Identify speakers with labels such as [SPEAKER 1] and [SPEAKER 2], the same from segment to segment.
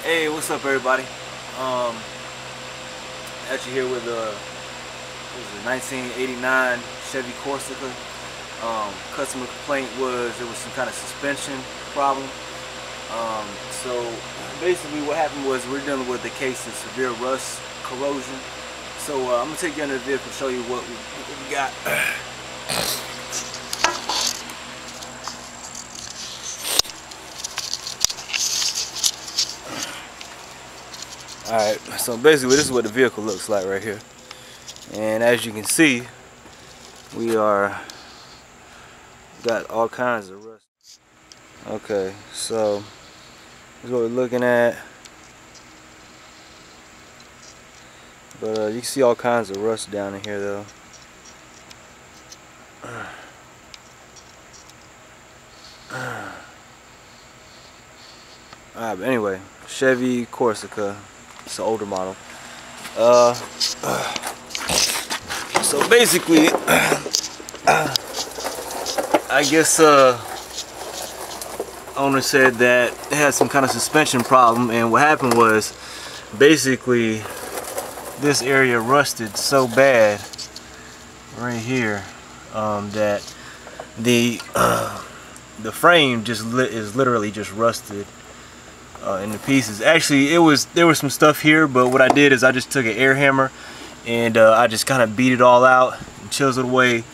[SPEAKER 1] Hey, what's up, everybody? Actually here with a 1989 Chevy Corsica. Customer complaint was there was some kind of suspension problem. So basically what happened was we're dealing with a case of severe rust corrosion. So I'm gonna take you under the vehicle and show you what we got. Alright, so basically this is what the vehicle looks like right here. And as you can see, we got all kinds of rust. Okay, so this is what we're looking at. But you can see all kinds of rust down in here though. Alright, but anyway, Chevy Corsica. It's an older model. So basically, I guess owner said that it had some kind of suspension problem, and what happened was basically this area rusted so bad right here that the frame is literally just rusted into pieces. Actually, there was some stuff here, but what I did is I just took an air hammer and I just kind of beat it all out and chiseled away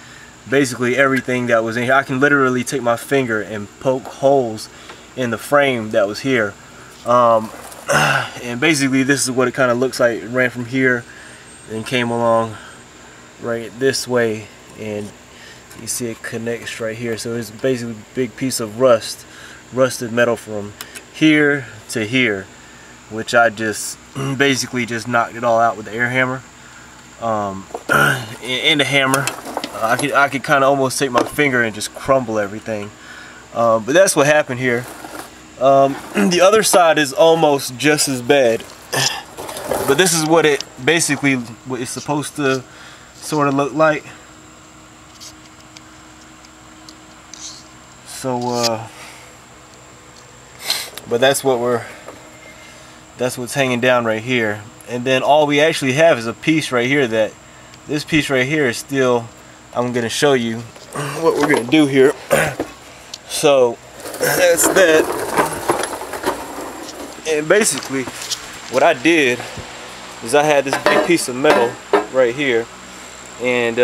[SPEAKER 1] basically everything that was in here. I can literally take my finger and poke holes in the frame that was here. And basically this is what it kind of looks like. It ran from here and came along right this way, and you see it connects right here. So it's basically a big piece of rusted metal from here to here, which I just basically just knocked it all out with the air hammer and the hammer. I could kind of almost take my finger and just crumble everything, but that's what happened here. The other side is almost just as bad, but this is what it basically what it's supposed to sort of look like. So but that's what's hanging down right here. And then all we actually have is a piece right here. This piece right here is still, I'm gonna show you what we're gonna do here. So that's that. And basically what I did is I had this big piece of metal right here and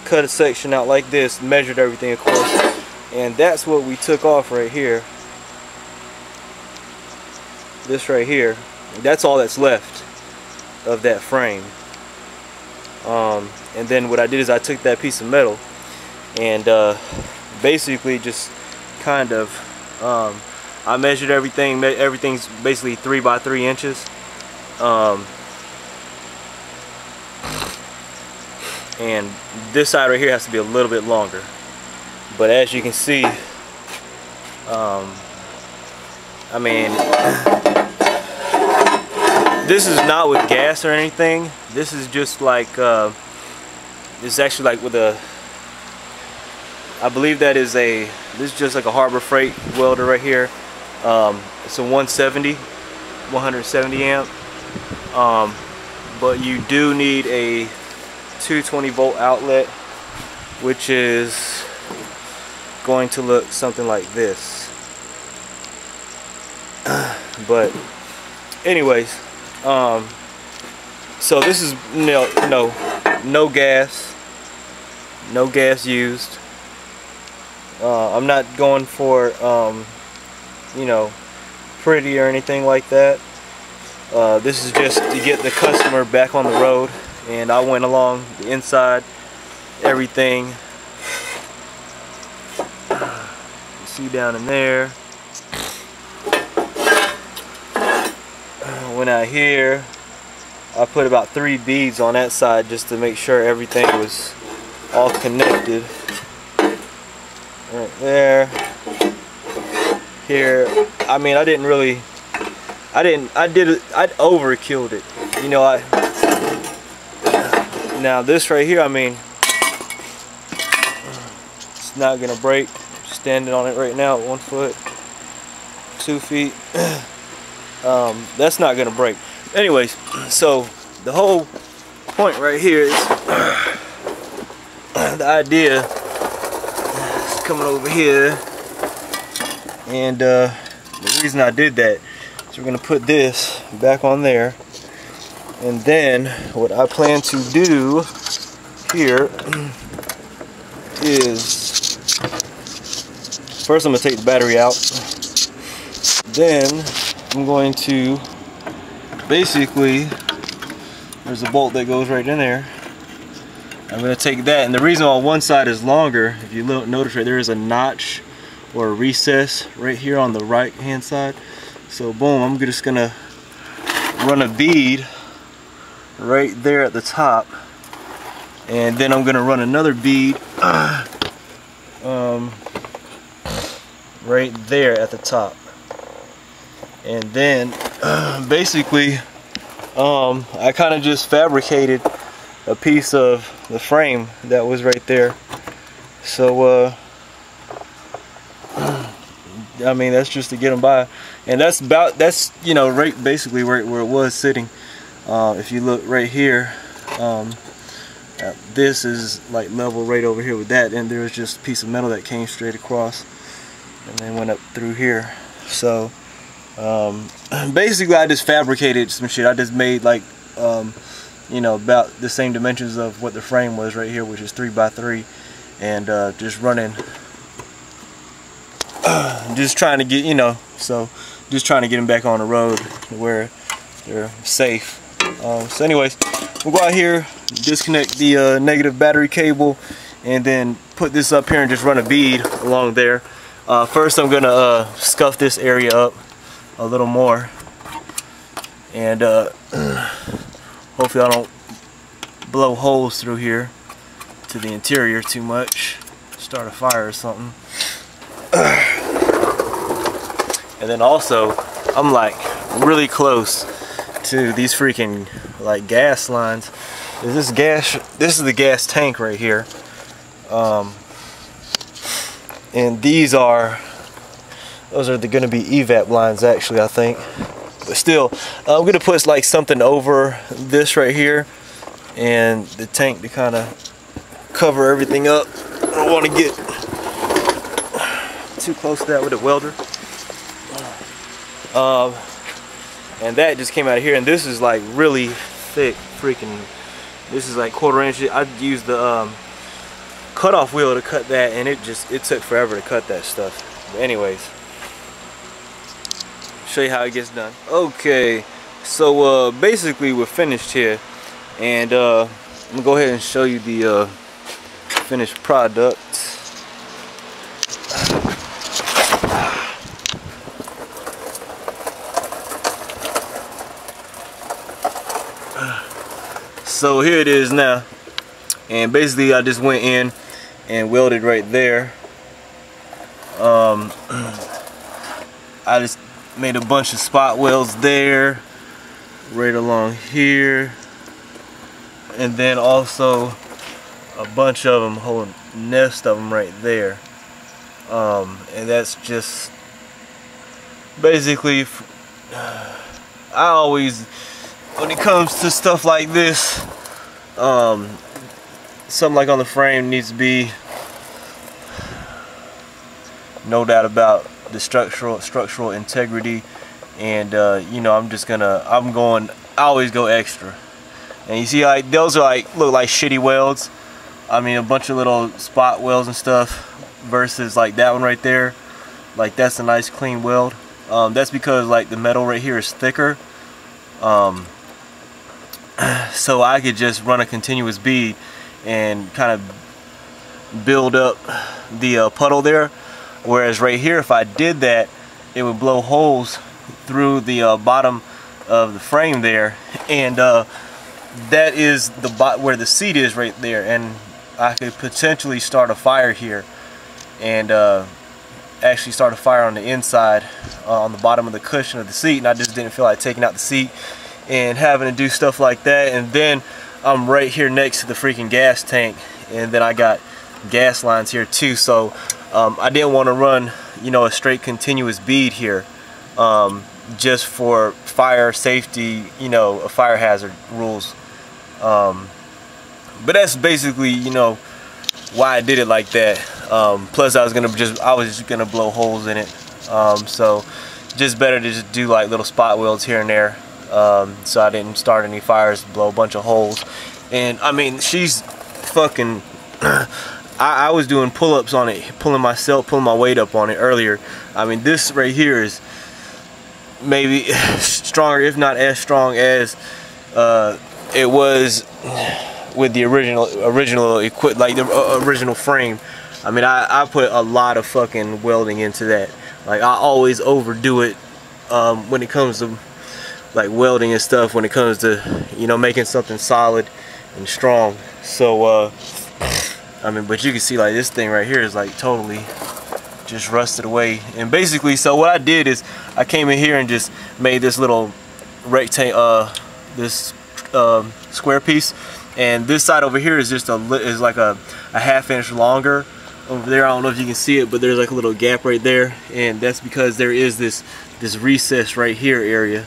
[SPEAKER 1] cut a section out like this, measured everything of course, and that's what we took off right here. This right here, that's all that's left of that frame. And then what I did is I took that piece of metal and basically just kind of I measured everything. Everything's basically 3 by 3 inches. And this side right here has to be a little bit longer. But as you can see, I mean, this is not with gas or anything. This is just like, it's actually like with a, I believe that is this is just like a Harbor Freight welder right here. It's a 170 amp. But you do need a 220 volt outlet, which is going to look something like this. But anyways, so this is no gas used. I'm not going for you know, pretty or anything like that. This is just to get the customer back on the road, and I went along the inside, everything. You see down in there. Went out here. I put about 3 beads on that side just to make sure everything was all connected. Right there. Here, I mean, I overkilled it. You know, now this right here, I mean, it's not gonna break. Standing on it right now at 1 foot, 2 feet. that's not gonna break. Anyways, so the whole point right here is the idea is coming over here, and the reason I did that is we're gonna put this back on there, and then what I plan to do here is first I'm gonna take the battery out, then I'm going to basically, there's a bolt that goes right in there. I'm going to take that, and the reason why one side is longer, if you notice right there is a notch or a recess right here on the right hand side. So boom, I'm just going to run a bead right there at the top, and then I'm going to run another bead right there at the top. And then basically I kind of just fabricated a piece of the frame that was right there. So I mean, that's just to get them by, and that's you know, right basically right where it was sitting. If you look right here, this is like level right over here with that, and there was just a piece of metal that came straight across and then went up through here. So basically I just fabricated some shit. I just made like you know, about the same dimensions of what the frame was right here, which is 3x3, and just running, just trying to get, you know, so just trying to get them back on the road where they're safe. So anyways, we'll go out here, disconnect the negative battery cable, and then put this up here and just run a bead along there. First I'm gonna scuff this area up a little more, and hopefully I don't blow holes through here to the interior too much, start a fire or something. And then also I'm like really close to these freaking like gas lines. This is the gas tank right here, and those are going to be evap lines actually, I think. But still, I'm going to put like something over this right here and the tank to kind of cover everything up. I don't want to get too close to that with a welder. And that just came out of here, and this is like really thick freaking, this is like 1/4 inch. I used the cutoff wheel to cut that, and it took forever to cut that stuff. But anyways, show you how it gets done. Okay, so basically we're finished here, and I'm gonna go ahead and show you the finished product. So here it is now, and basically I just went in and welded right there. I just made a bunch of spot welds there, right along here, and then also a bunch of them, whole nest of them right there. And that's just basically, I always, when it comes to stuff like this, something like on the frame needs to be no doubt about the structural integrity, and you know, I always go extra. And you see, like, those are like, look like shitty welds. I mean, a bunch of little spot welds and stuff, versus like that one right there, like that's a nice clean weld. That's because like the metal right here is thicker, so I could just run a continuous bead and kind of build up the puddle there. Whereas right here, if I did that, it would blow holes through the bottom of the frame there, and that is the where the seat is right there, and I could potentially start a fire here, and actually start a fire on the inside, on the bottom of the cushion of the seat. And I just didn't feel like taking out the seat and having to do stuff like that. And then I'm right here next to the freaking gas tank, and then I got gas lines here too, so I didn't want to run, you know, a straight continuous bead here. just for fire safety, you know, fire hazard rules. But that's basically, you know, why I did it like that. Plus I was just gonna blow holes in it. So just better to just do like little spot welds here and there, so I didn't start any fires, blow a bunch of holes. And I mean, she's fucking I was doing pull-ups on it, pulling my weight up on it earlier. I mean, this right here is maybe stronger, if not as strong as it was with the original equip, like the original frame. I mean, I put a lot of fucking welding into that. Like, I always overdo it when it comes to like welding and stuff, when it comes to, you know, making something solid and strong. So I mean, but you can see like this thing right here is like totally just rusted away. And basically, so what I did is I came in here and just made this little rectangle, this square piece, and this side over here is just like a ½ inch longer. Over there, I don't know if you can see it, but there's like a little gap right there, and that's because there is this recess right here area.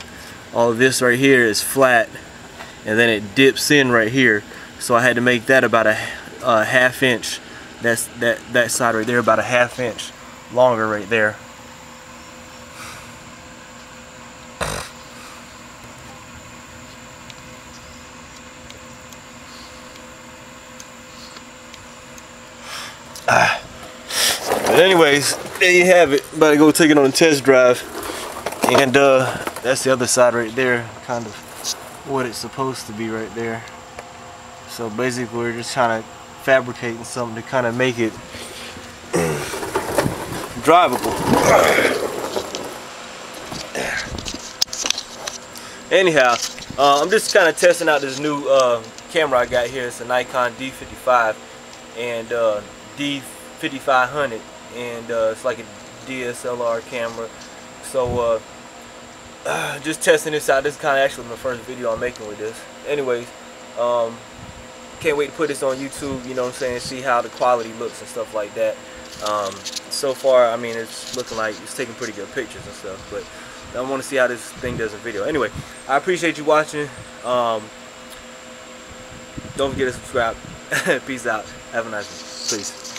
[SPEAKER 1] All of this right here is flat, and then it dips in right here. So I had to make that about a ½ inch. That's that side right there, about a ½ inch longer right there. But anyways, there you have it. About to go take it on a test drive, and that's the other side right there, kind of what it's supposed to be right there. So basically, we're just kind of fabricating something to kind of make it drivable. Anyhow, I'm just kind of testing out this new camera I got here. It's a Nikon D55 and D5500, and it's like a DSLR camera. So just testing this out. This is kind of actually my first video I'm making with this. Anyways, can't wait to put this on YouTube, you know what I'm saying, see how the quality looks and stuff like that. So far, I mean, it's looking like it's taking pretty good pictures and stuff, but I want to see how this thing does in video. Anyway, I appreciate you watching. Don't forget to subscribe. Peace out. Have a nice one. Peace.